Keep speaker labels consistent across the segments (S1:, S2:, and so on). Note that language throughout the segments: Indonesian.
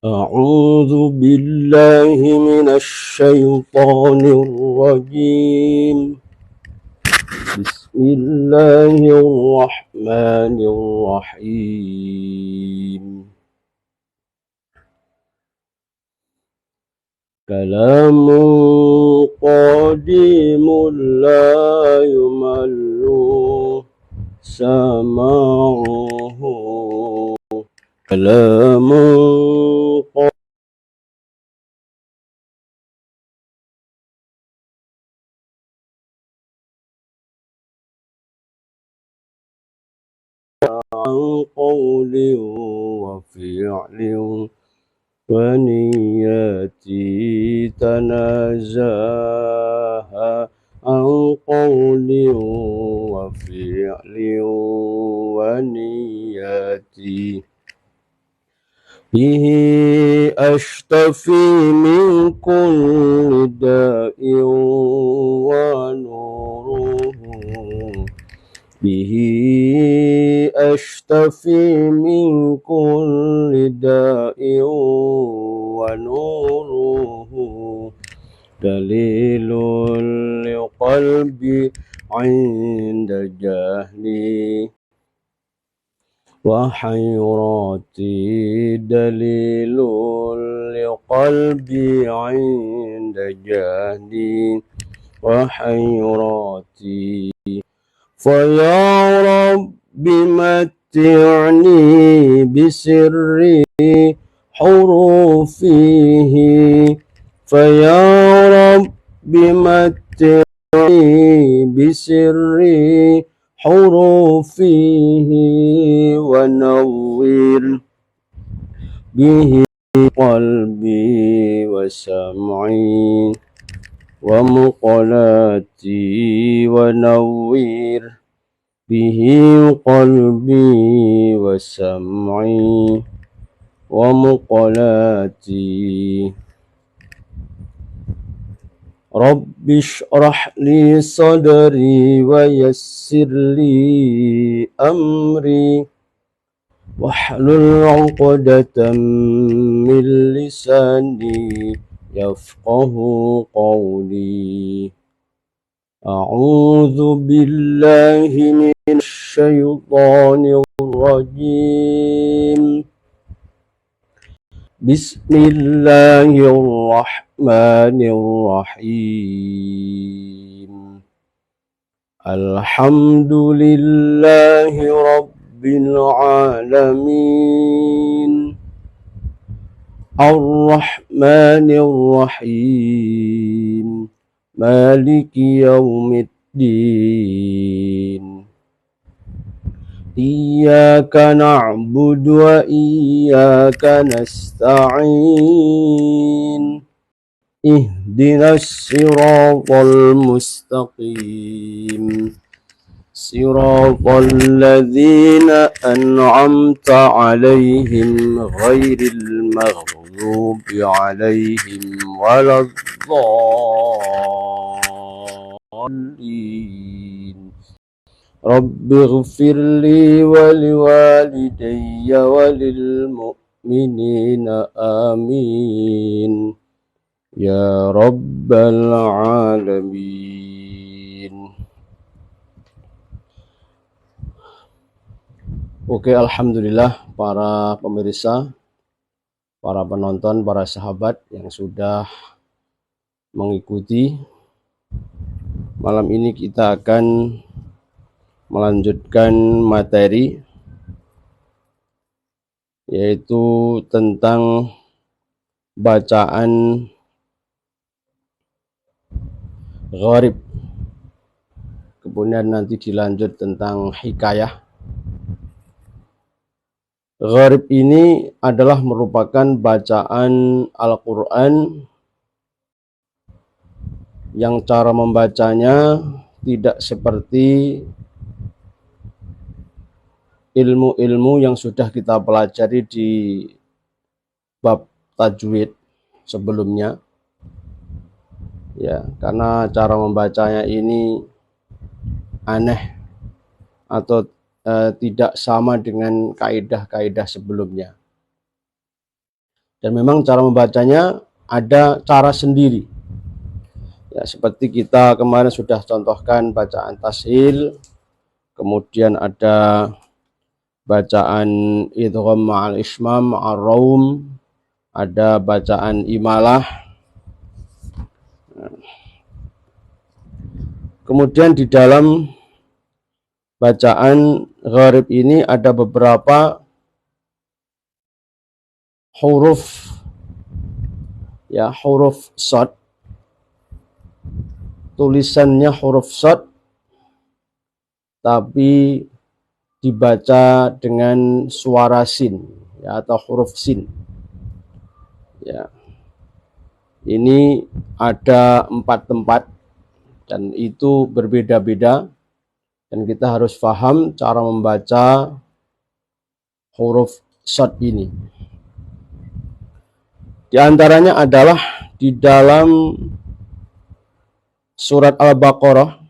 S1: أعوذ بالله من الشيطان الرجيم. بسم الله الرحمن الرحيم. كلام قديم لا يمل سماعه. كلام عن قول وفعل ونياتي تنازاها عن قول وفعل ونياتي. به أشتفي من كل داء ونوره. به أشتفي من كل داء ونوره. دليل لقلبي عند جهلي وحيراتي. دليل لقلبي عند جهلي وحيراتي. فيا رب متعني بسر حروفه. فيا رب متعني بسر حروفه ونور به قلبي وسمعي ومقلاتي. ونور به قلبي وسمعي ومقلاتي. رب اشرح لي صدري ويسر لي أمري واحلل عقدة من لساني يفقه قولي. أعوذ بالله من الشيطان الرجيم. بسم الله الرحمن الرحيم. الحمد لله رب العالمين. الرحمن الرحيم. مالك يوم الدين. إياك نعبد وإياك نستعين. اهدنا الصراط المستقيم. صراط الذين أنعمت عليهم غير المغضوب عليهم ولا الضالين. رب اغفر لي ولوالدي وللمؤمنين آمين يا رب العالمين. Oke, alhamdulillah para pemirsa, para penonton, para sahabat yang sudah mengikuti. Malam ini kita akan melanjutkan materi, yaitu tentang bacaan gharib. Kemudian nanti dilanjut tentang hikayah. Gharib ini adalah merupakan bacaan Al-Quran yang cara membacanya tidak seperti ilmu-ilmu yang sudah kita pelajari di bab tajwid sebelumnya. Ya, karena cara membacanya ini aneh atau tidak sama dengan kaidah-kaidah sebelumnya. Dan memang cara membacanya ada cara sendiri. Ya, seperti kita kemarin sudah contohkan bacaan tashil, kemudian ada bacaan idgham ma'al ismam ma'al raum, ada bacaan imalah. Kemudian di dalam bacaan gharib ini ada beberapa huruf, ya, huruf shad, tulisannya huruf shad tapi dibaca dengan suara sin, ya, atau huruf sin, ya. Ini ada 4 tempat dan itu berbeda-beda, dan kita harus paham cara membaca huruf shad ini. Di antaranya adalah di dalam surat Al-Baqarah,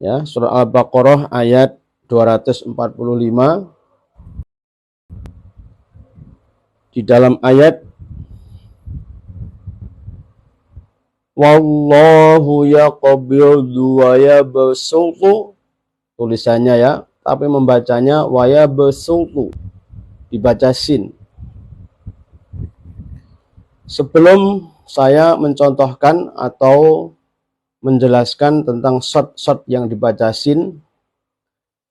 S1: ya, surat Al-Baqarah ayat 245. Di dalam ayat wallahu yaqbidu wa yabsutu, tulisannya ya, tapi membacanya wa yabsutu, dibaca sin. Sebelum saya mencontohkan atau menjelaskan tentang shad yang dibaca sin,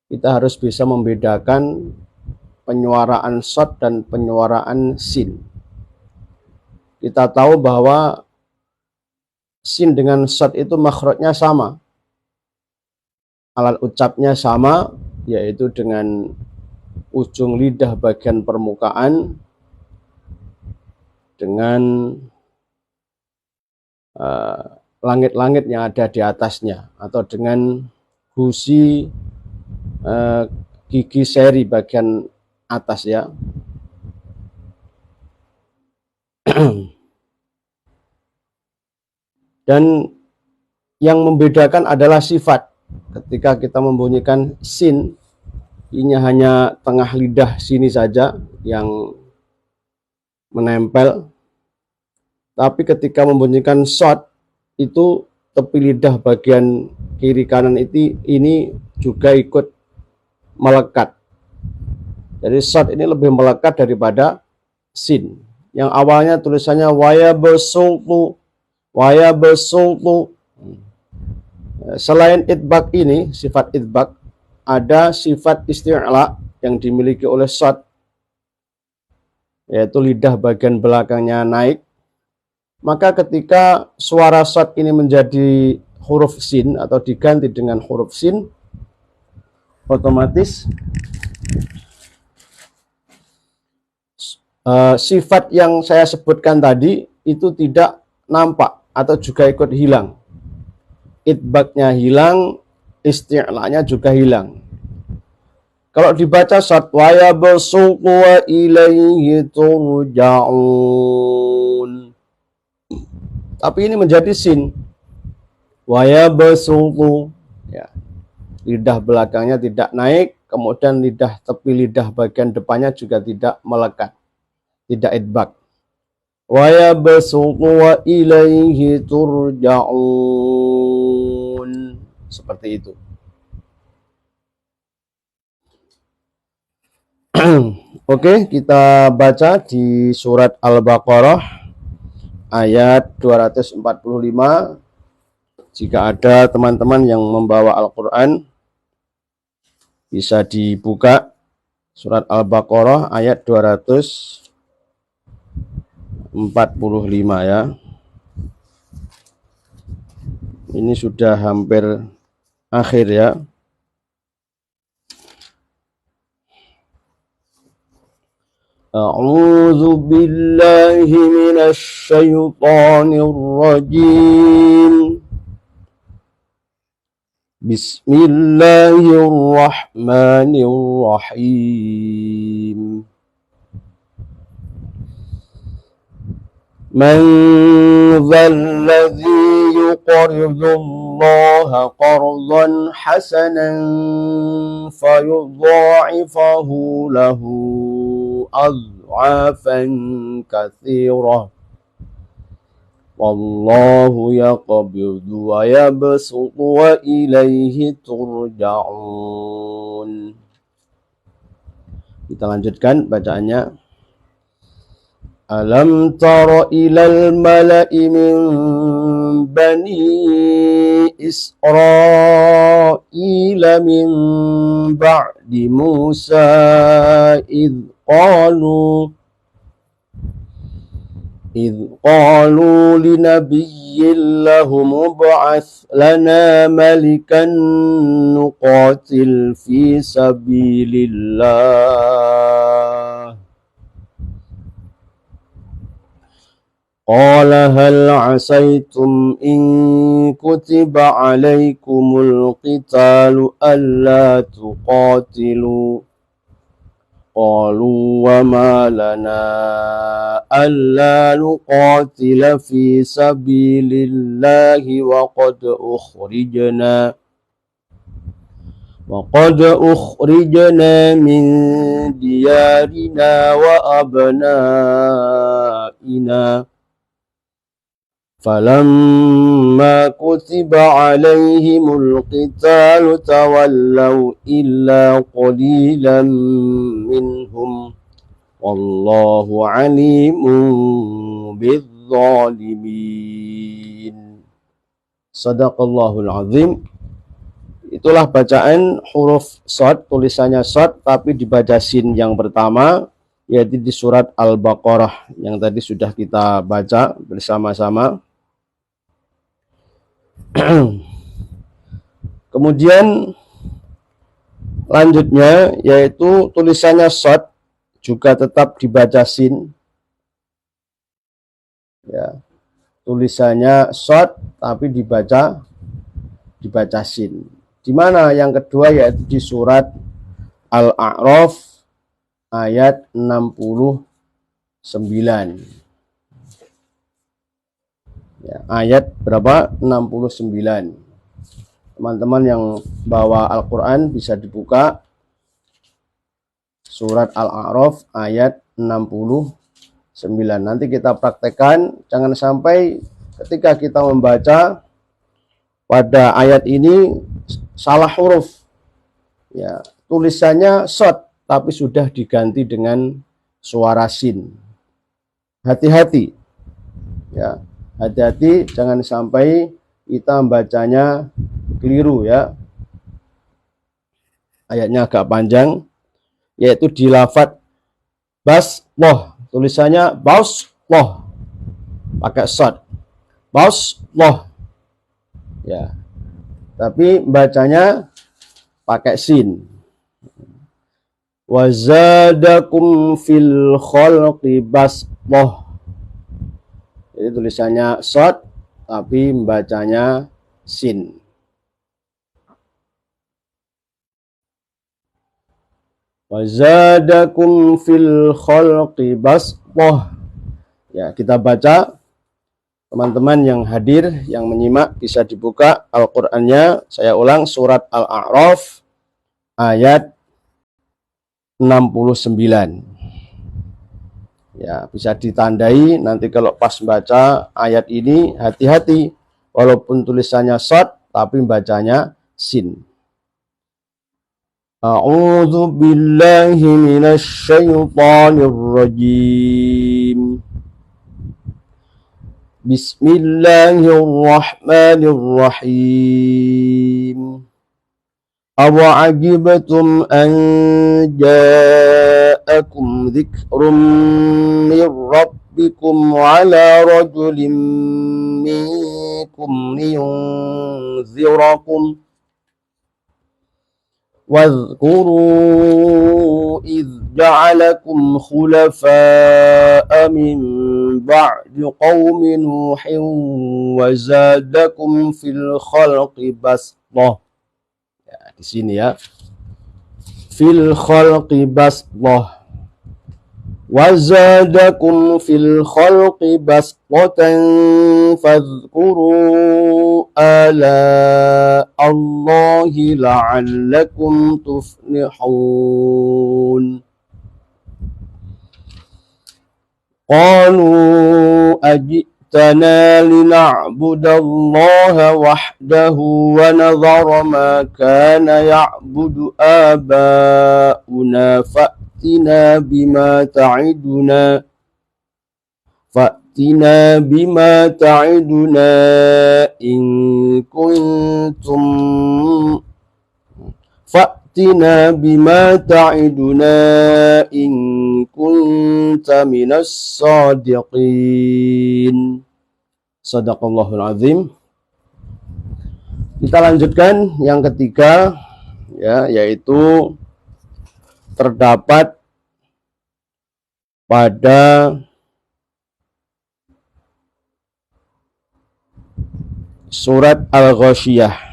S1: kita harus bisa membedakan penyuaraan shad dan penyuaraan sin. Kita tahu bahwa sin dengan shad itu makhrajnya sama, alat ucapnya sama, yaitu dengan ujung lidah bagian permukaan dengan langit-langit yang ada di atasnya, atau dengan gusi gigi seri bagian atas, ya. Dan yang membedakan adalah sifat. Ketika kita membunyikan sin, ini hanya tengah lidah sini saja yang menempel. Tapi ketika membunyikan shad, itu tepi lidah bagian kiri kanan ini juga ikut melekat. Jadi shad ini lebih melekat daripada sin. Yang awalnya tulisannya waya besultu. Selain idbak ini, sifat idbak, ada sifat isti'la yang dimiliki oleh shad, yaitu lidah bagian belakangnya naik. Maka ketika suara shad ini menjadi huruf sin atau diganti dengan huruf sin, otomatis sifat yang saya sebutkan tadi itu tidak nampak atau juga ikut hilang. Idbaknya hilang, isti'lanya juga hilang. Kalau dibaca shad wa yabsutu wa ilaihi turja'un, tapi ini menjadi sin. Wa yabsutu, ya. Lidah belakangnya tidak naik, kemudian tepi lidah bagian depannya juga tidak melekat, tidak idbak. Wa yabsutu wa ilaihi turja'un, seperti itu. Oke, kita baca di surat Al-Baqarah ayat 245. Jika ada teman-teman yang membawa Al-Quran, bisa dibuka surat Al-Baqarah ayat 245, ya. Ini sudah hampir akhir, ya. A'udzu billahi minasy syaithanir rajim. Bismillahirrahmanirrahim. Man dzalladzi yuqridullaha qardan hasanan fayudha'ifahu lahu أضعافا كثيرة والله يقبض ويبسط وإليه ترجعون. Kita lanjutkan bacaannya. Alam tara ilal mala'i min bani Israila min ba'di Musa idh qalu linabiyyin lahum ub'ath lana malikan nuqatil fi sabilillah. Qala hal 'asaytum in kutiba 'alaykumul qitalu alla tuqatilu. Qalu wa ma lana alla nuqatila fi sabilillahi wa qad ukhrijna min diyarina wa abna'ina falamma kutiba alaihimul qitalu tawallaw illa qalilan minhum wallahu alimun bizzalimin. Sadaqallahul azim. Itulah bacaan huruf shad, tulisannya shad tapi dibaca sin yang pertama, yaitu di surat Al-Baqarah yang tadi sudah kita baca bersama-sama. Kemudian lanjutnya yaitu tulisannya shad juga tetap dibaca sin. Ya, tulisannya shad tapi dibaca sin. Di mana yang kedua yaitu di surat Al-A'raf ayat 69. Ya, ayat berapa? 69. Teman-teman yang bawa Al-Quran bisa dibuka surat Al-A'raf ayat 69. Nanti kita praktekkan, jangan sampai ketika kita membaca pada ayat ini salah huruf. Ya, tulisannya shad tapi sudah diganti dengan suara sin. Hati-hati. Ya. Hati-hati jangan sampai kita membacanya keliru ya. Ayatnya agak panjang, yaitu di lafadz basloh, tulisannya bausloh pakai shad, bausloh ya, tapi bacanya pakai sin. Wazadakum fil khalqi basloh. Jadi tulisannya shad tapi membacanya sin. Wazadakum fil khalqi basthah. Ya, kita baca. Teman-teman yang hadir, yang menyimak bisa dibuka Al-Qur'annya. Saya ulang surat Al-A'raf ayat 69. Ya, bisa ditandai nanti kalau pas baca ayat ini, hati-hati walaupun tulisannya shad tapi bacanya sin. A'udzu billahi minasy syaithanir rajim. Bismillahirrahmanirrahim. Awa'ajibtum an ja'akum dzikrum min rabbikum ala rajulin minkum liyunzirakum wadhkuru idh ja'alakum khulafa'a min ba'di qaumi Nuhin wa zadakum fil khalqi basthah. Di sini ya, fil khalqi basthah wa zadakum fil khalqi basthatan fadhkuru ala Allahi la'allakum tuflihun. qalu ajitana lina'budallaha wahdahu wa nadhara ma kana ya'budu aba'una fa'tina bima ta'iduna in kuntum Fa'tina bima ta'iduna in kunta minas sadiqin. Sadaqallahul azim. Kita lanjutkan yang ketiga, ya, yaitu terdapat pada surat Al-Ghasyiyah.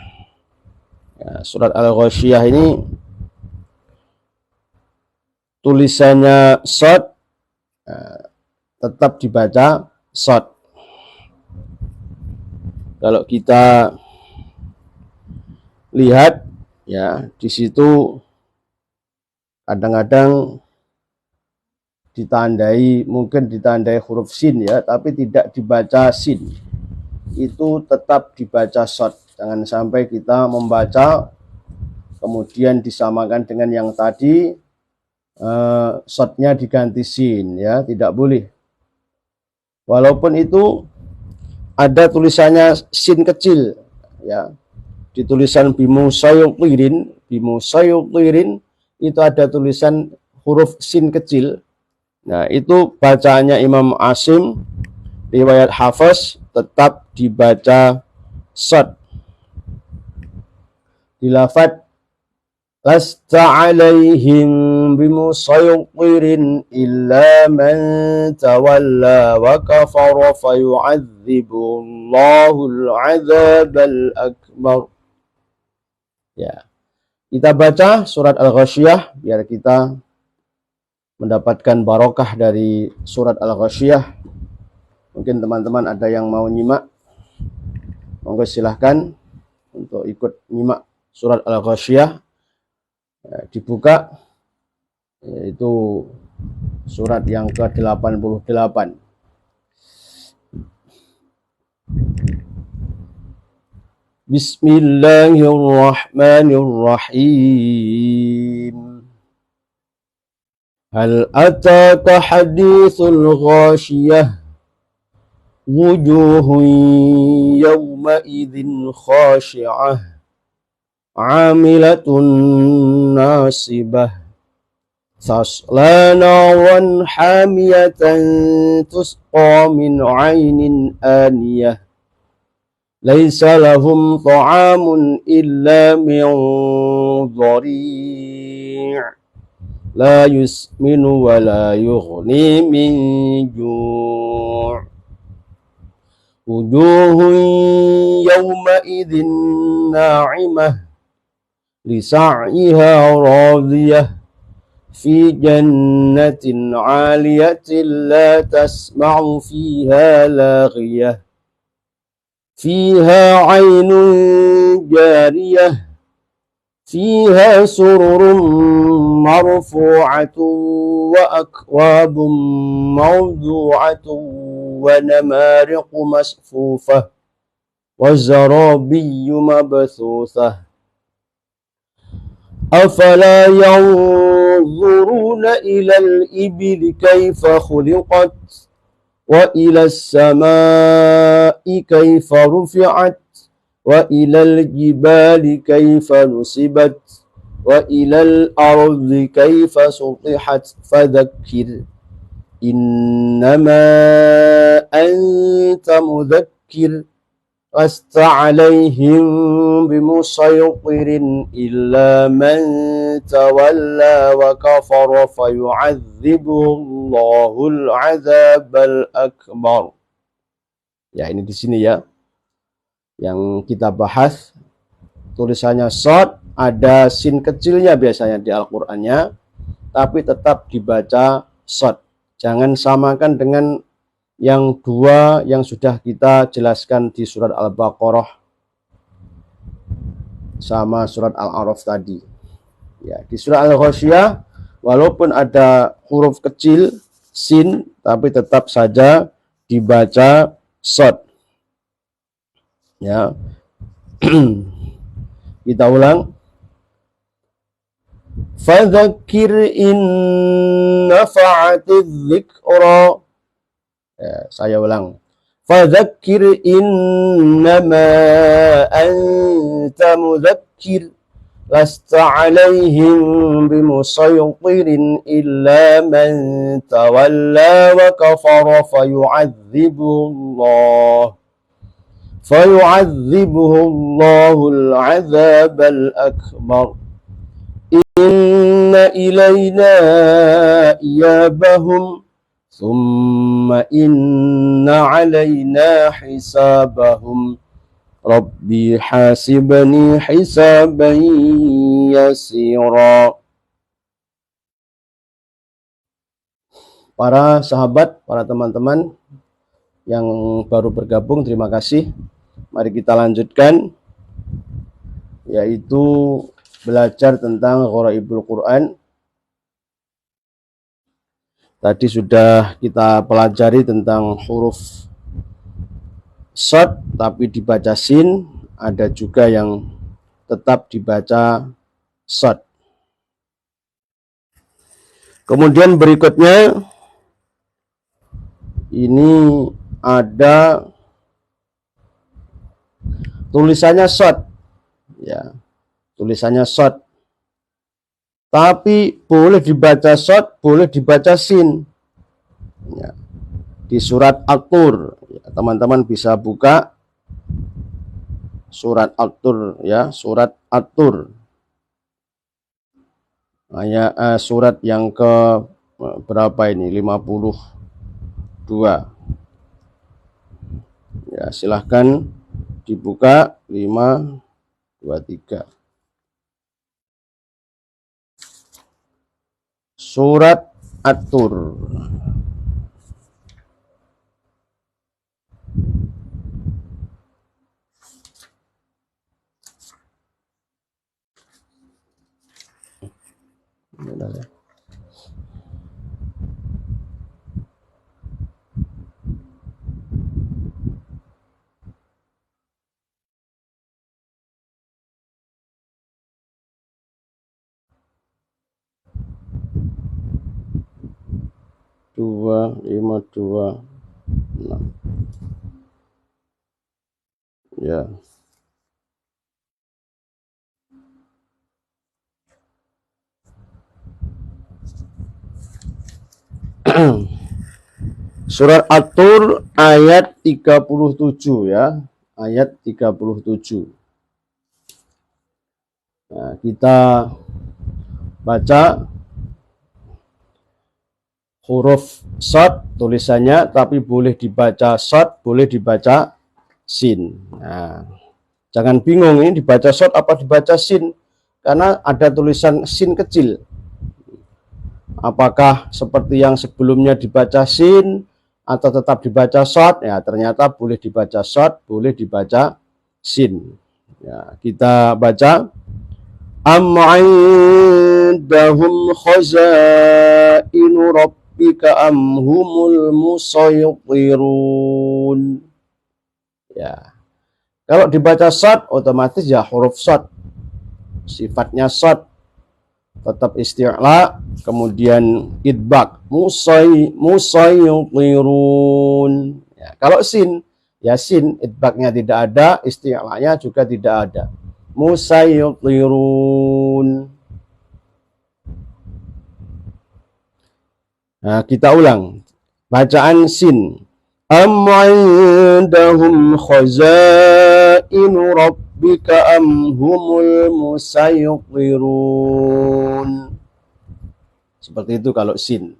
S1: Ya, surat Al-Ghasyiyah ini tulisannya shad, tetap dibaca shad. Kalau kita lihat, ya, di situ kadang-kadang mungkin ditandai huruf sin, ya, tapi tidak dibaca sin. Itu tetap dibaca shad. Jangan sampai kita membaca kemudian disamakan dengan yang tadi, shadnya diganti sin, ya, tidak boleh. Walaupun itu ada tulisannya sin kecil, ya, di tulisan bimusayyirin itu ada tulisan huruf sin kecil. Nah, itu bacaannya Imam Asim riwayat Hafs tetap dibaca shad. Dilafat lasta alaihim bimusayyirin illa man tawalla wa kafara fayu'adzibullahu al-'adzabal akbar. Ya. Kita baca surat Al-Ghasyiyah biar kita mendapatkan barokah dari surat Al-Ghasyiyah. Mungkin teman-teman ada yang mau nyimak, monggo silahkan untuk ikut nyimak surat Al-Ghasyiyah. Ya, dibuka, yaitu surat yang ke-88. Bismillahirrahmanirrahim. Hal ataka hadithul ghasyiyah wujuhun yawma idzin khashi'ah 'amilatun nasibah tasla naran hamiyatan tusqa min 'ainin aniyah laisa lahum ta'amun illa min dhari' la yusminu wa la yughni min ju' wujuhun yawma idzin na'imah lisa'yiha radiyah fi jannatin 'aliyatin la tasma'u fiha laghiyah fiha 'ainun jariyah fiha sururun marfu'atun wa akwabun mawdu'atun wa namariqu masfufah wa zarabiyyu mabthusah afala yanzuruna ilal ibili kaifa khuliqat wa ilas samai kaifa rufi'at wa ilal jibali kaifa nusibat wa ilal ardi kaifa sutihat fadhakkir innama anta mudhakkir lasta alaihim bimusayyirin illa man tawalla wa kafara fayu'adzibuhu Allahul 'adzabal akbar. Ya, ini di sini ya yang kita bahas, tulisannya shad, ada sin kecilnya biasanya di Al-Qur'annya, tapi tetap dibaca shad. Jangan samakan dengan yang dua yang sudah kita jelaskan di surat Al-Baqarah sama surat Al-A'raf tadi. Ya, di surat Al-Ghasyiyah walaupun ada huruf kecil sin, tapi tetap saja dibaca shad. Ya. Kita ulang. Fadzakir in nafa'atiz dzikra. Ya, saya ulang. Fadzakir innama anta mudzakir lasta 'alaihim bimusaytirin illa man tawalla wa kafara fayu'adzibuhu Allahul 'adzabal akbar. Inna ilayna iyabahum thumma inna alayna hisabahum. Rabbi hasibni hisaban yasira. Para sahabat, para teman-teman yang baru bergabung, terima kasih. Mari kita lanjutkan, yaitu belajar tentang Gharaibul Quran. Tadi sudah kita pelajari tentang huruf shad tapi dibaca sin, ada juga yang tetap dibaca shad. Kemudian berikutnya ini ada tulisannya shad, ya, tulisannya shad, tapi boleh dibaca shad, boleh dibaca sin, ya. Di surat At-Tur, ya, teman-teman bisa buka surat At-Tur, ya, surat At-Tur, surat yang ke berapa ini, 52. Ya, silahkan dibuka 523. Surat At-Tur. Dua, 526. Ya. Surat At-Tur ayat 37, ya. Ayat 37. Nah, kita baca huruf shad tulisannya, tapi boleh dibaca shad, boleh dibaca sin. Nah, jangan bingung ini dibaca shad apa dibaca sin, karena ada tulisan sin kecil. Apakah seperti yang sebelumnya dibaca sin atau tetap dibaca shad? Ya, ternyata boleh dibaca shad, boleh dibaca sin. Ya, kita baca. Am 'indahum khazainu rabbika am humul musaytirun. Ya. Kalau dibaca shad otomatis ya huruf shad. Sifatnya shad, tetap isti'la, kemudian idbaq, musaytirun. Ya, kalau sin, ya sin idbaqnya tidak ada, isti'lanya juga tidak ada. Musaytirun. Nah, kita ulang bacaan sin. Am 'indahum khazainu rabbika am humul musaytirun. Seperti itu kalau sin.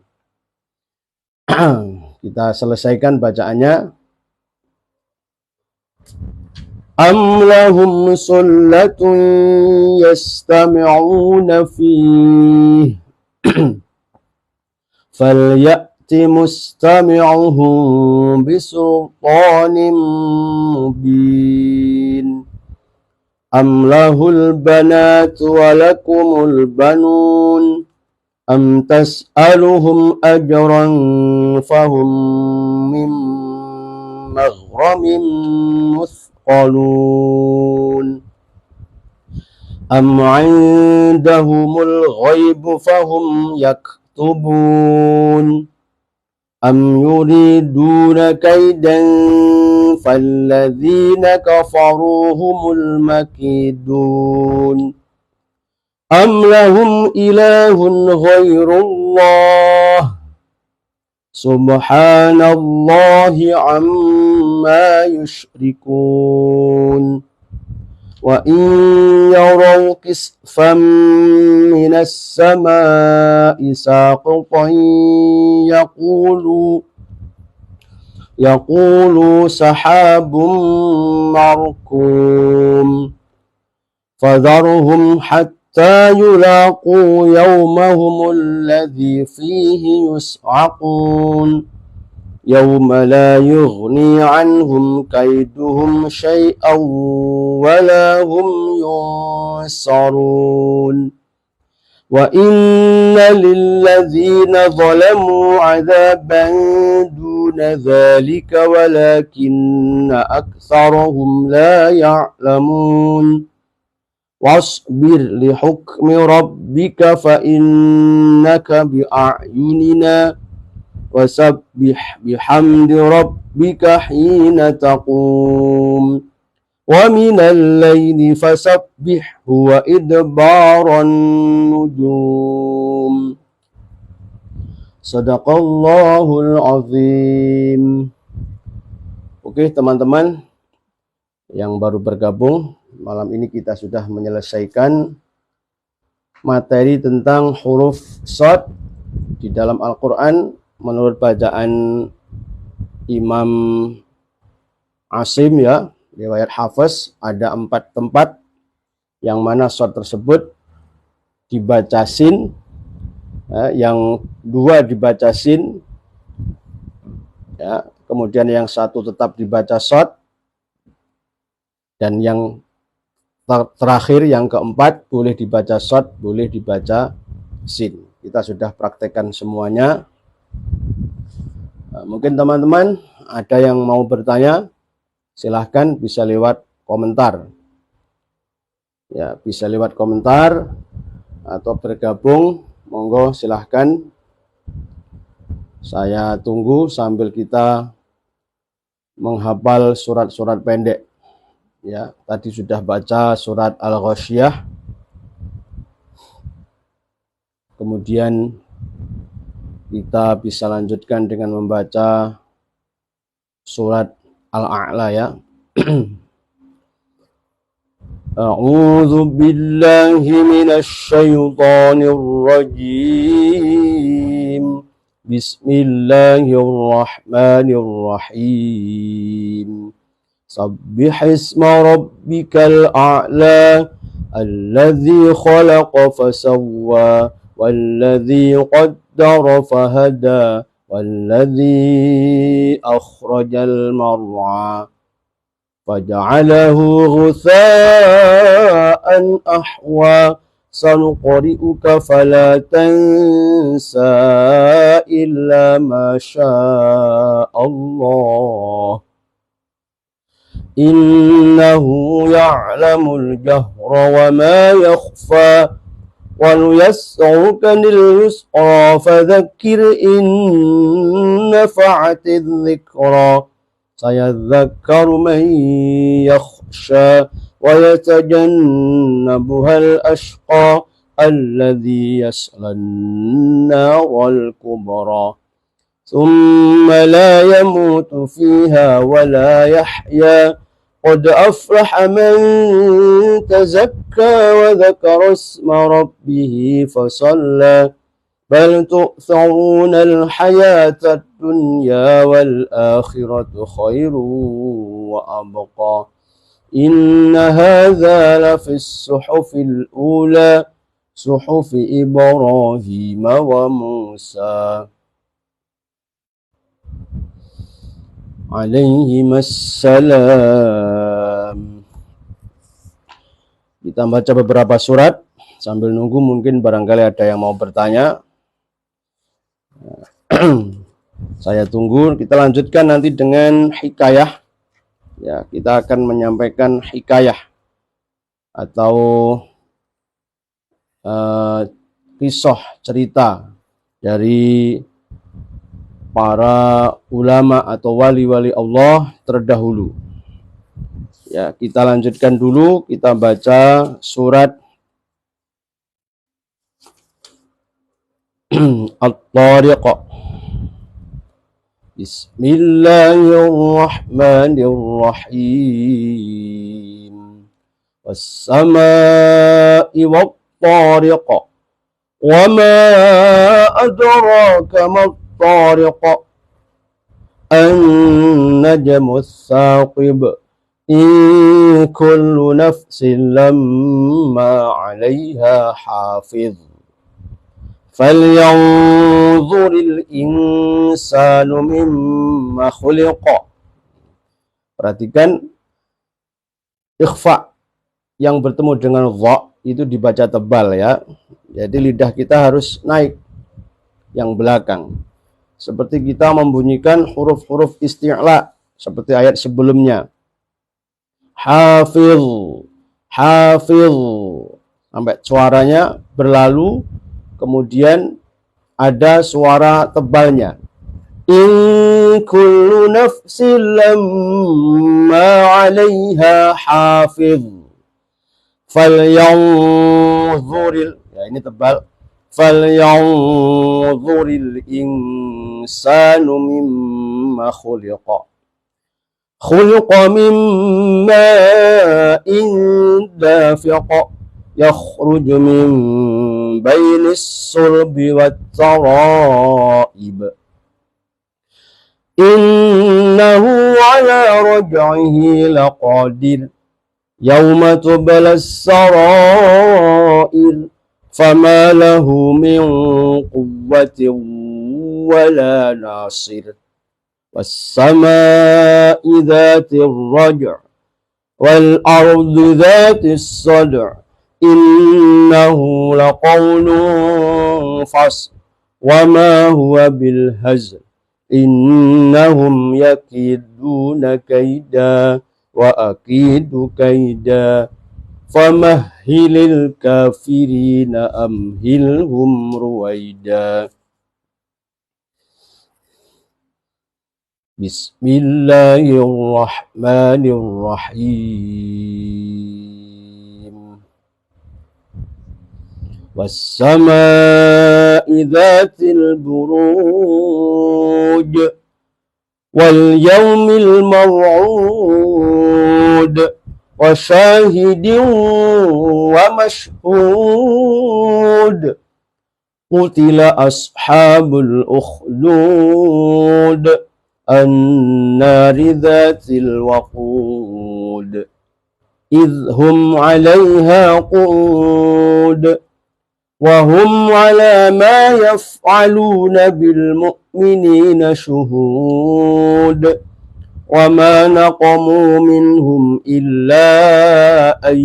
S1: Kita selesaikan bacaannya. Am lahum sullatun yastami'una fihi falyati mustami'uhum bisultanin mubin. Am lahul banatu wa lakumul banun أم تسألهم أجرا فهم من مغرم مثقلون أم عندهم الغيب فهم يكتبون أم يريدون كيدا فالذين كفروا هم المكيدون أم لهم إله غير الله سبحان الله عما يشركون وإن يروا كسفا من السماء ساقطا يقولوا سحاب مركوم فذرهم حتى يلاقوا يومهم الذي فيه يصعقون يوم لا يغني عنهم كيدهم شيئا ولا هم ينصرون وإن للذين ظلموا عذابا دون ذلك ولكن أكثرهم لا يعلمون واصبر لحكم ربك فإنك بأعيننا وسبح بحمد ربك حين تقوم ومن الليل فسبحه وإدبار النجوم Sadaqallahul azim. Oke teman-teman yang baru bergabung, malam ini kita sudah menyelesaikan materi tentang huruf shad di dalam Al-Quran menurut bacaan Imam Asim ya, riwayat Hafiz. Ada 4 tempat yang mana shad tersebut dibaca sin, yang 2 dibaca sin ya, kemudian yang 1 tetap dibaca shad, dan yang terakhir yang keempat boleh dibaca shad, boleh dibaca sin. Kita sudah praktekkan semuanya. Mungkin teman-teman ada yang mau bertanya, silahkan bisa lewat komentar ya, bisa lewat komentar atau bergabung, monggo silahkan. Saya tunggu sambil kita menghafal surat-surat pendek ya. Tadi sudah baca surat Al-Ghasyiyah, kemudian kita bisa lanjutkan dengan membaca surat Al-A'la ya. A'udzu billahi minasy syaithanir rajim. Bismillahirrahmanirrahim. Sabbih isma rabbikal a'la alladzi khalaqa fasawwa walladzi qaddara fahada walladzi akhrajal mar'a faja'alahu ghutha'an ahwa sanuqri'uka fala tansa illa ma syaa Allah innahu ya'lamul jahra wa ma yakhfa wa nuyassiruka lil yusra fadhakkir in nafa'ati dhikra sayadhakkaru man yakhsha wa yatajannabuhal ashqa alladhi yaslan naral kubra thumma la yamutu fiha wa la yahya qad aflaha man tazakka wa dhakara isma rabbih fasalla bal tu'thiruna al-hayata ad-dunya wal akhiratu khairun wa abqa inna hadza la fi as-suhufil ula suhufi Ibrahim wa Musa alaihimassalam. Kita baca beberapa surat sambil nunggu, mungkin barangkali ada yang mau bertanya. Saya tunggu. Kita lanjutkan nanti dengan hikayah. Ya, kita akan menyampaikan hikayah atau kisah cerita dari para ulama atau wali-wali Allah terdahulu. Ya, kita lanjutkan dulu. Kita baca surat At-Tariq. Bismillahirrahmanirrahim. Was-samaa'i wat-tariq. Wa ma adraka mat-tariq. An-najmu ats-tsaqib. In kullu nafsin lamma 'alaiha hafiz. Falyanzuril insanu mimma khuliqa. Perhatikan ikhfa yang bertemu dengan dha itu dibaca tebal ya. Jadi lidah kita harus naik yang belakang. Seperti kita membunyikan huruf-huruf isti'la seperti ayat sebelumnya. Hafiz, hafiz, sampai suaranya berlalu. Kemudian ada suara tebalnya. In kullu nafsin lamma 'alaiha hafiz. Falyanzuril, ya ini tebal. Falyanzuril insanu mimma khuliqa. Khuliqa min ma'in dafiq. يخرج من بين الصلب والترائب إنه على رجعه لقادر يوم تبلى السرائر فما له من قوة ولا ناصر والسماء ذات الرجع والأرض ذات الصدع إنه لقول فصل وما هو بالهزل إنهم يكيدون كيدا وأكيد كيدا فمهل الكافرين أمهلهم رويدا. بسم الله الرحمن الرحيم. والسماء ذات البروج واليوم الموعود وشاهد ومشهود قتل أصحاب الأخدود النار ذات الوقود إذ هم عليها قعود وهم على ما يفعلون بالمؤمنين شهود وما نقموا منهم إلا أن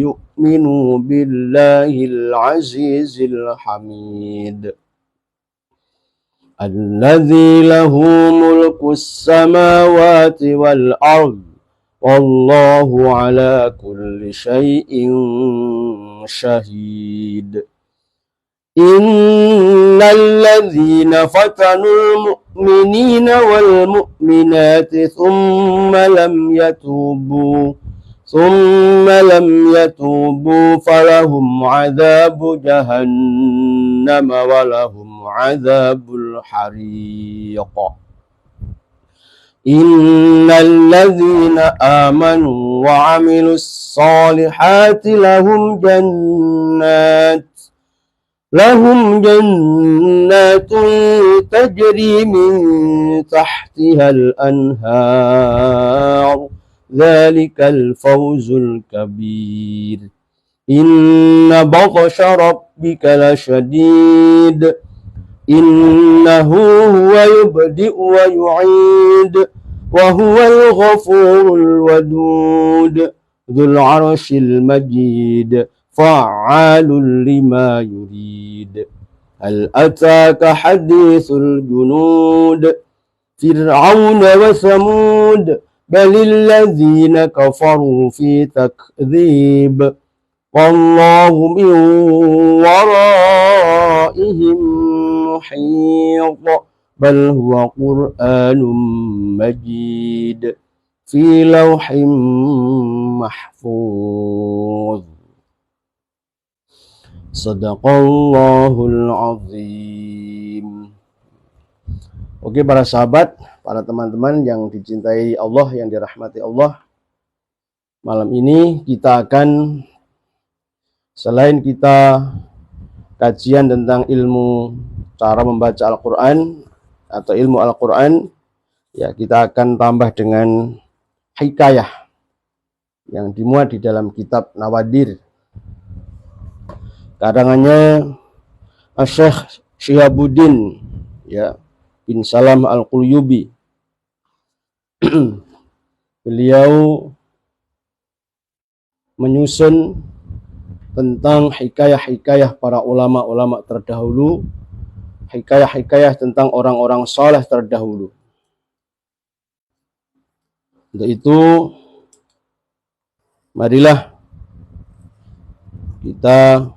S1: يؤمنوا بالله العزيز الحميد الذي له ملك السماوات والأرض والله على كل شيء شهيد. إن الذين فتنوا المؤمنين والمؤمنات ثم لم يتوبوا فلهم عذاب جهنم ولهم عذاب الحريق. إن الذين آمنوا وعملوا الصالحات لهم جنات تجري من تحتها الأنهار ذلك الفوز الكبير. إن بطش ربك لشديد إنه هو يبدئ ويعيد وهو الغفور الودود ذو العرش المجيد فعال لما يريد. هل أتاك حديث الجنود فرعون وثمود بل الذين كفروا في تكذيب والله من ورائهم محيط بل هو قرآن مجيد في لوح محفوظ. Sadaqallahul azim. Oke para sahabat, para teman-teman yang dicintai Allah, yang dirahmati Allah, malam ini kita akan, selain kita kajian tentang ilmu cara membaca Al-Quran atau ilmu Al-Quran, ya kita akan tambah dengan hikayah yang dimuat di dalam kitab Nawadir karangannya Syekh Syihabuddin ya bin Salam Al-Qulyubi. Beliau menyusun tentang hikayah-hikayah para ulama-ulama terdahulu, hikayah-hikayah tentang orang-orang saleh terdahulu. Untuk itu, marilah kita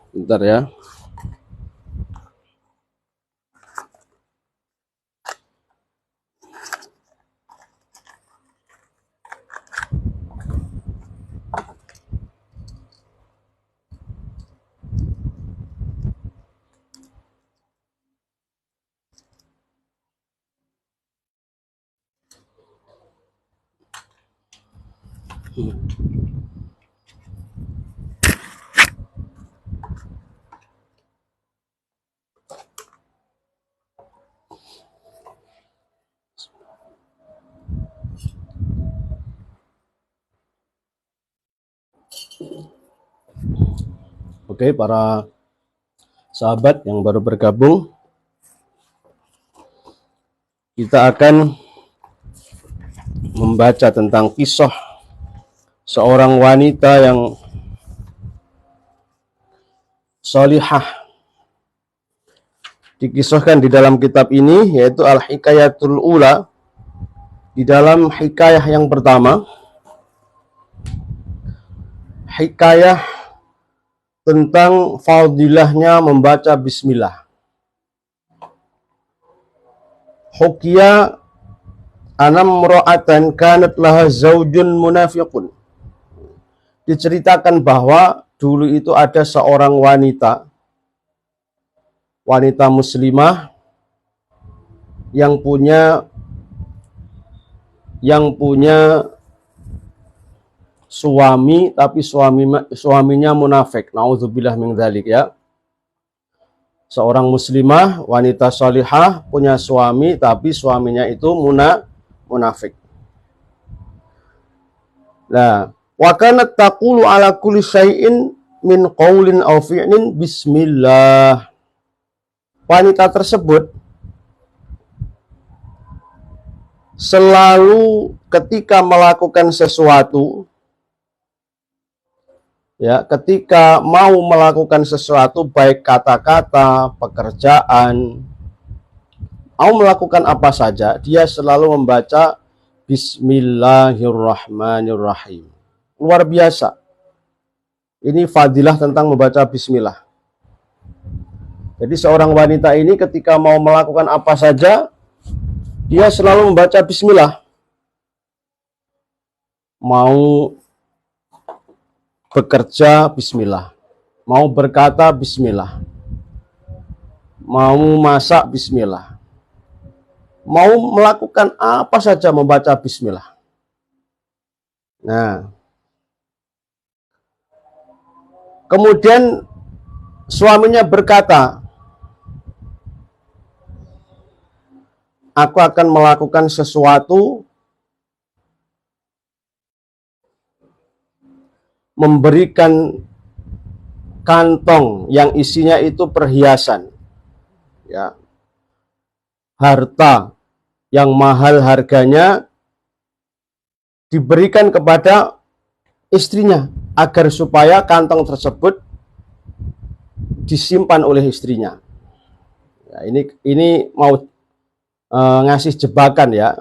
S1: bentar ya. Oke, para sahabat yang baru bergabung, kita akan membaca tentang kisah seorang wanita yang salihah. Dikisahkan di dalam kitab ini, yaitu Al-Hikayatul Ula. Di dalam hikayah yang pertama, hikayah tentang fadilahnya membaca bismillah. Hukiya anam ra'atan kanat laha zaujun munafiqun. Diceritakan bahwa dulu itu ada seorang wanita muslimah yang punya suami, tapi suaminya munafik. Nauzubillah min dzalik ya. Seorang muslimah, wanita salihah, punya suami, tapi suaminya itu munafik. Nah, wa kanat taqulu ala kulli syai'in min qaulin aw fi'lin bismillah. Wanita tersebut selalu ketika melakukan sesuatu, ya, ketika mau melakukan sesuatu, baik kata-kata, pekerjaan, mau melakukan apa saja, dia selalu membaca Bismillahirrahmanirrahim. Luar biasa. Ini fadilah tentang membaca bismillah. Jadi seorang wanita ini ketika mau melakukan apa saja, dia selalu membaca bismillah. Mau bekerja bismillah, mau berkata bismillah, mau masak bismillah, mau melakukan apa saja membaca bismillah. Nah, kemudian suaminya berkata, aku akan melakukan sesuatu, memberikan kantong yang isinya itu perhiasan. ya, harta yang mahal harganya diberikan kepada istrinya agar supaya kantong tersebut disimpan oleh istrinya. Ya, ini mau ngasih jebakan ya.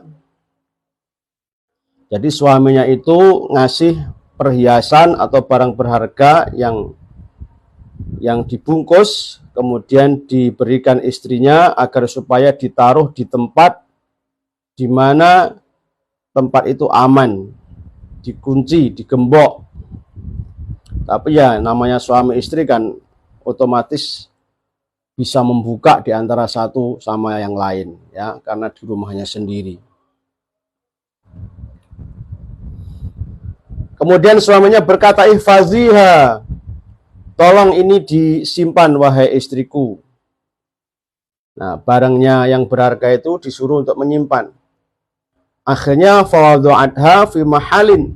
S1: Jadi suaminya itu ngasih perhiasan atau barang berharga yang dibungkus kemudian diberikan istrinya agar supaya ditaruh di tempat di mana tempat itu aman, dikunci, digembok. Tapi ya namanya suami istri kan otomatis bisa membuka di antara satu sama yang lain ya, karena di rumahnya sendiri. Kemudian suaminya berkata, ihfaziha, tolong ini disimpan wahai istriku. Nah, barangnya yang berharga itu disuruh untuk menyimpan. Akhirnya fawadhu'atha fi mahalin.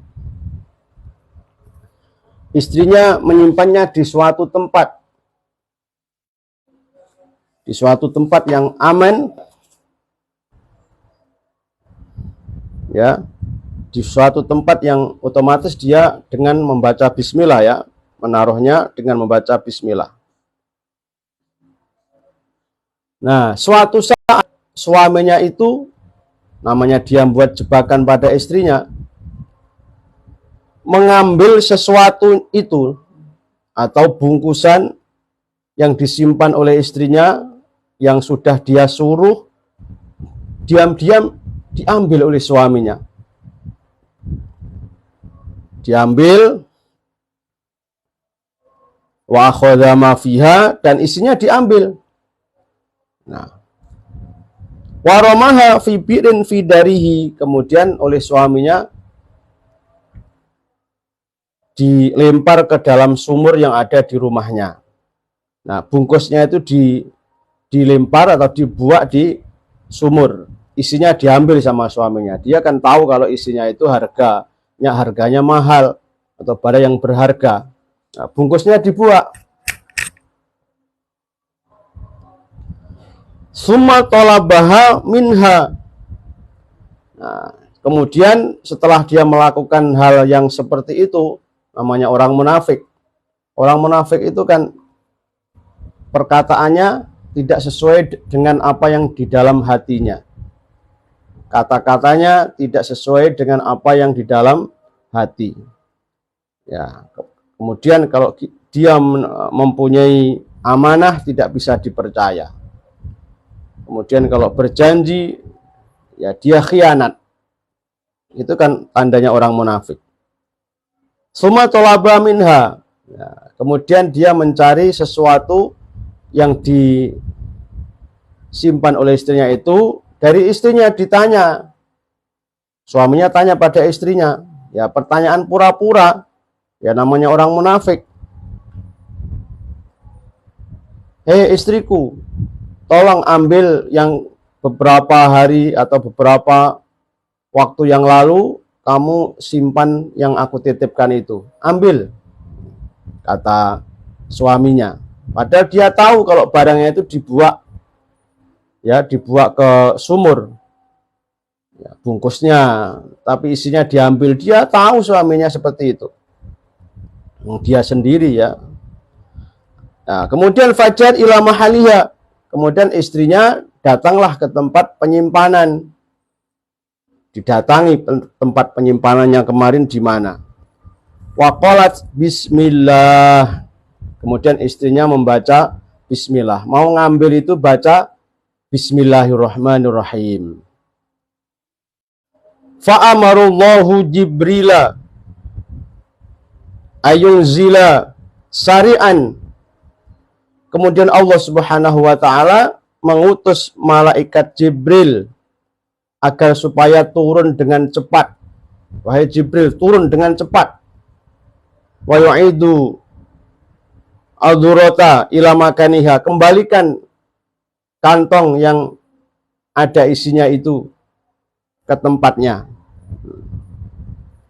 S1: Istrinya menyimpannya di suatu tempat. Di suatu tempat yang aman. Ya. Di suatu tempat yang otomatis dia dengan membaca bismillah ya. Menaruhnya dengan membaca bismillah. Nah, suatu saat suaminya itu, namanya dia membuat jebakan pada istrinya, mengambil sesuatu itu atau bungkusan yang disimpan oleh istrinya yang sudah dia suruh, diam-diam diambil oleh suaminya. Diambil, wa akhadha ma fiha, dan isinya diambil. Nah, waramaha fi bi'rin fi darihi, kemudian oleh suaminya dilempar ke dalam sumur yang ada di rumahnya. Nah, bungkusnya itu dilempar atau dibuat di sumur. Isinya diambil sama suaminya. Dia kan tahu kalau isinya itu harganya mahal atau barang yang berharga. Nah, bungkusnya dibuat. Summa talabaha minha. Nah, kemudian setelah dia melakukan hal yang seperti itu, namanya orang munafik. Orang munafik itu kan perkataannya tidak sesuai dengan apa yang di dalam hatinya. Kata-katanya tidak sesuai dengan apa yang di dalam hati. Ya, kemudian kalau dia mempunyai amanah tidak bisa dipercaya. Kemudian kalau berjanji ya dia khianat. Itu kan tandanya orang munafik. Summa talaba minha. Ya, kemudian dia mencari sesuatu yang disimpan oleh istrinya itu. Dari istrinya ditanya. Suaminya tanya pada istrinya. Ya, pertanyaan pura-pura. Ya, namanya orang munafik. Hei istriku, tolong ambil yang beberapa hari atau beberapa waktu yang lalu kamu simpan yang aku titipkan itu. Ambil, kata suaminya. Padahal dia tahu kalau barangnya itu dibuat ke sumur. Ya, bungkusnya, tapi isinya diambil. Dia tahu suaminya seperti itu. Dia sendiri ya. Nah, kemudian fajar ila mahaliha. Kemudian istrinya datanglah ke tempat penyimpanan. Didatangi tempat penyimpanannya kemarin di mana. Waqalat bismillah. Kemudian istrinya membaca bismillah. Mau ngambil itu baca bismillahirrahmanirrahim. Fa'amarullahu Jibrila ayunzila sari'an. Kemudian Allah Subhanahu wa taala mengutus malaikat Jibril agar supaya turun dengan cepat. Wahai Jibril, turun dengan cepat. Wa yu'idu al-durata ila makaniha, kembalikan kantong yang ada isinya itu ke tempatnya.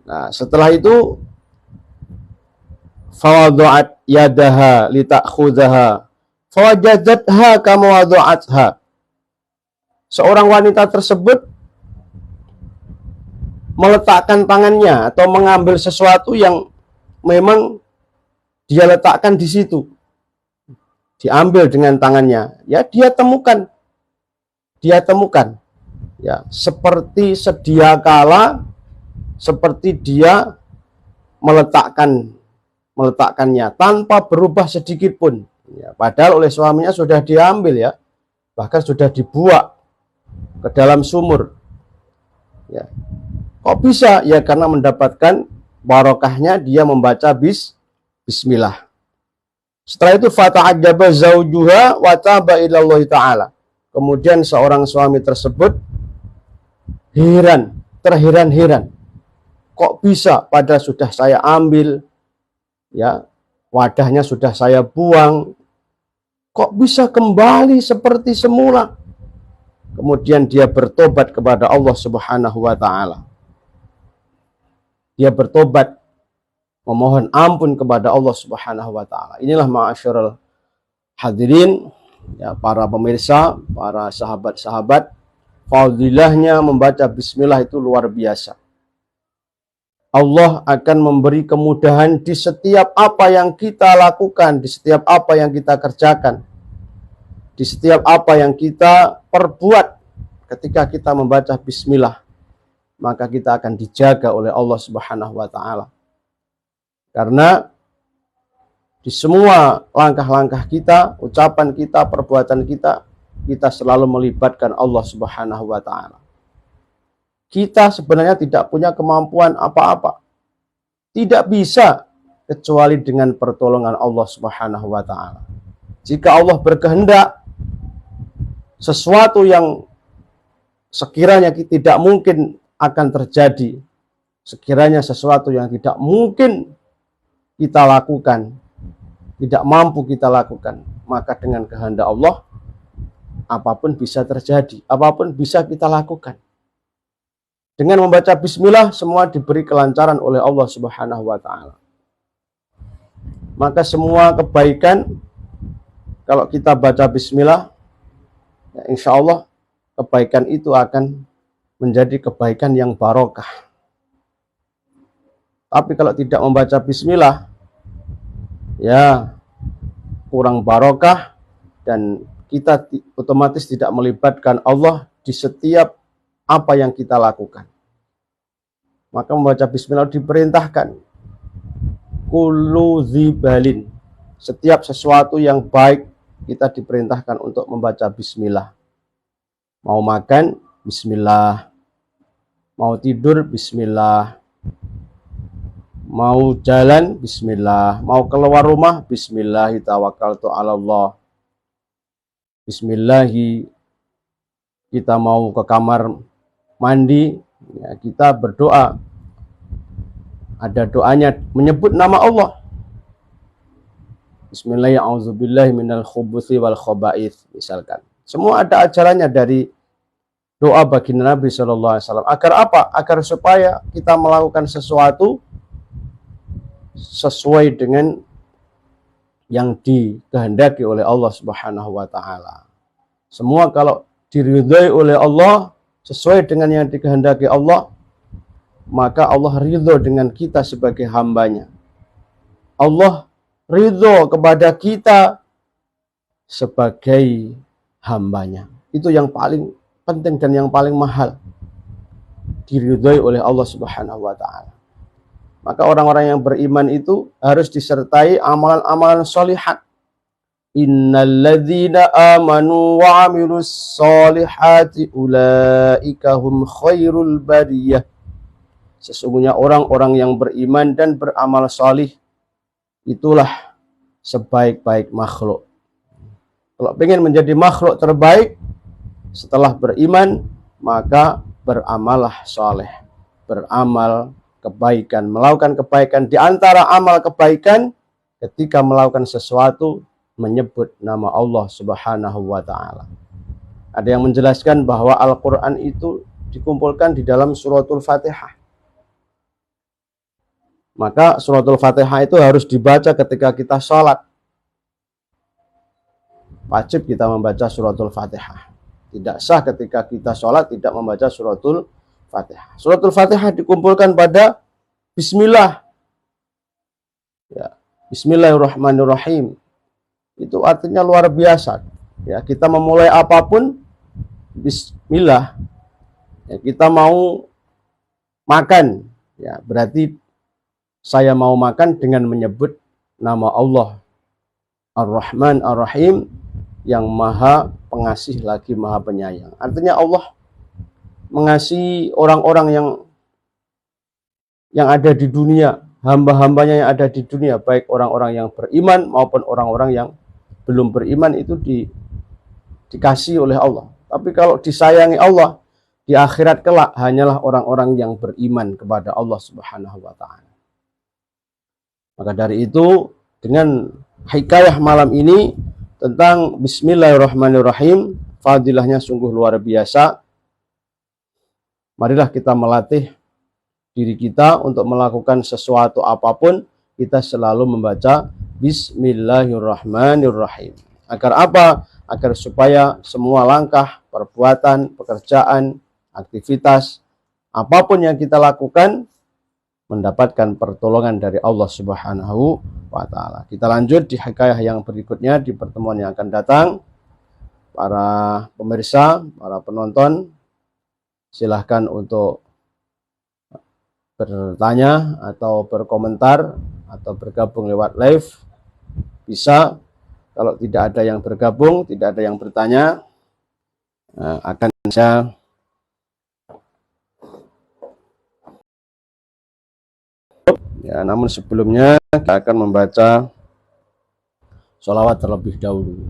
S1: Nah, setelah itu fawadhu'at yadaha lita'khudhaha Fawajadhatha kama wada'atha. Seorang wanita tersebut meletakkan tangannya atau mengambil sesuatu yang memang dia letakkan di situ. Diambil dengan tangannya. Ya, dia temukan. Ya, seperti sedia kala, seperti dia meletakkannya tanpa berubah sedikit pun. Ya, padahal oleh suaminya sudah diambil ya, bahkan sudah dibuang ke dalam sumur. Ya. Kok bisa? Ya karena mendapatkan barokahnya dia membaca bismillah. Setelah itu fata'ajjaba zaujuha wa taba ilallahi ta'ala. Kemudian seorang suami tersebut terheran-heran. Kok bisa? Padahal sudah saya ambil, ya, wadahnya sudah saya buang. Kok bisa kembali seperti semula? Kemudian dia bertobat kepada Allah Subhanahu wa taala. Dia bertobat, memohon ampun kepada Allah Subhanahu wa taala. Inilah ma'asyiral hadirin, ya, para pemirsa, para sahabat-sahabat, fadilahnya membaca bismillah itu luar biasa. Allah akan memberi kemudahan di setiap apa yang kita lakukan, di setiap apa yang kita kerjakan, di setiap apa yang kita perbuat. Ketika kita membaca bismillah, maka kita akan dijaga oleh Allah Subhanahu wa taala. Karena di semua langkah-langkah kita, ucapan kita, perbuatan kita, kita selalu melibatkan Allah Subhanahu wa taala. Kita sebenarnya tidak punya kemampuan apa-apa. Tidak bisa kecuali dengan pertolongan Allah Subhanahu wa taala. Jika Allah berkehendak, sesuatu yang sekiranya tidak mungkin akan terjadi, sekiranya sesuatu yang tidak mungkin kita lakukan, tidak mampu kita lakukan, maka dengan kehendak Allah, apapun bisa terjadi, apapun bisa kita lakukan. Dengan membaca bismillah, semua diberi kelancaran oleh Allah Subhanahu wa taala. Maka semua kebaikan, kalau kita baca bismillah, ya insya Allah kebaikan itu akan menjadi kebaikan yang barokah. Tapi kalau tidak membaca bismillah, ya kurang barokah, dan kita otomatis tidak melibatkan Allah di setiap apa yang kita lakukan. Maka membaca bismillah diperintahkan. Kullu zibalin. Setiap sesuatu yang baik kita diperintahkan untuk membaca bismillah. Mau makan, bismillah. Mau tidur, bismillah. Mau jalan, bismillah. Mau keluar rumah, bismillah. Tawakkaltu 'ala Allah. Bismillahi. Kita mau ke kamar mandi, ya, kita berdoa. Ada doanya menyebut nama Allah. Bismillahirrahmanirrahim. A'udzubillahi minal khubuthi wal khaba'ith, misalkan. Semua ada ajarannya dari doa baginda Nabi sallallahu alaihi wasallam. Agar apa? Agar supaya kita melakukan sesuatu sesuai dengan yang dikehendaki oleh Allah Subhanahu wa taala. Semua kalau diridhai oleh Allah, sesuai dengan yang dikehendaki Allah, maka Allah ridho dengan kita sebagai hambanya. Allah ridho kepada kita sebagai hambanya. Itu yang paling penting dan yang paling mahal, diridhai oleh Allah Subhanahu wa taala. Maka orang-orang yang beriman itu harus disertai amalan-amalan sholihat. Innalladzina amanu wa 'amilus sholihati ulaika hum khairul bariyah. Sesungguhnya orang-orang yang beriman dan beramal salih itulah sebaik-baik makhluk. Kalau ingin menjadi makhluk terbaik setelah beriman, maka beramallah saleh, beramal kebaikan, melakukan kebaikan. Di antara amal kebaikan, ketika melakukan sesuatu menyebut nama Allah Subhanahu wa taala. Ada yang menjelaskan bahwa Al-Qur'an itu dikumpulkan di dalam suratul Fatihah. Maka suratul Fatihah itu harus dibaca ketika kita sholat. wajib kita membaca suratul Fatihah. Tidak sah ketika kita sholat tidak membaca suratul Fatihah. Suratul Fatihah dikumpulkan pada Bismillah. Ya, Bismillahirrahmanirrahim. Itu artinya luar biasa. Ya, kita memulai apapun Bismillah. Ya, kita mau makan, ya berarti saya mau makan dengan menyebut nama Allah Ar-Rahman Ar-Rahim, yang maha pengasih lagi maha penyayang. Artinya Allah mengasihi orang-orang yang ada di dunia, hamba-hambanya yang ada di dunia, baik orang-orang yang beriman maupun orang-orang yang belum beriman, itu dikasih oleh Allah. Tapi kalau disayangi Allah di akhirat kelak hanyalah orang-orang yang beriman kepada Allah Subhanahu wa taala. Maka dari itu, dengan hikayah malam ini tentang Bismillahirrahmanirrahim, fadilahnya sungguh luar biasa. Marilah kita melatih diri kita untuk melakukan sesuatu apapun, kita selalu membaca Bismillahirrahmanirrahim. Agar apa? Agar supaya semua langkah, perbuatan, pekerjaan, aktivitas, apapun yang kita lakukan mendapatkan pertolongan dari Allah Subhanahu wa taala. Kita lanjut di hikayah yang berikutnya di pertemuan yang akan datang. Para pemirsa, para penonton, silahkan untuk bertanya atau berkomentar atau bergabung lewat live. Bisa. Kalau tidak ada yang bergabung, tidak ada yang bertanya, akan saya ya, namun sebelumnya kita akan membaca sholawat terlebih dahulu.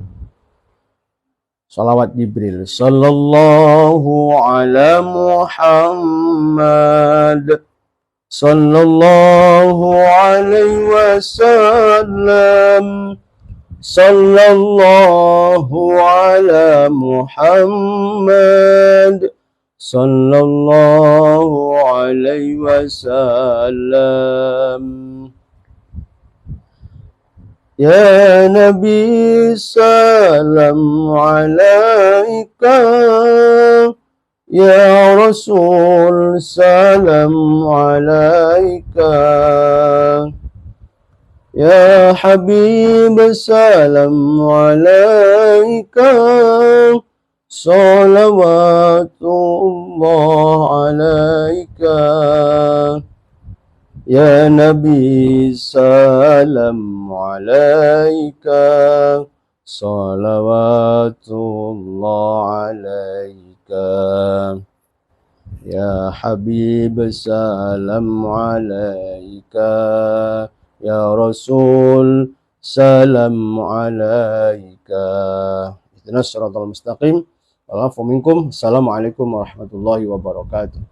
S1: Sholawat Jibril. Sallallahu ala Muhammad. Sallallahu alaihi wasallam. Sallallahu ala Muhammad. Sallallahu alaihi wasallam. Ya Nabi salam alaika, ya Rasul salam alaika, ya Habib salam alaika, salawatullah alaika. Ya Nabi salam alaika, salawatullah alaika. Ya Habib salam alaika, ya Rasul salam alaika. Ihdinas siratal mustaqim. Wa'alaikum. Assalamualaikum warahmatullahi wabarakatuh.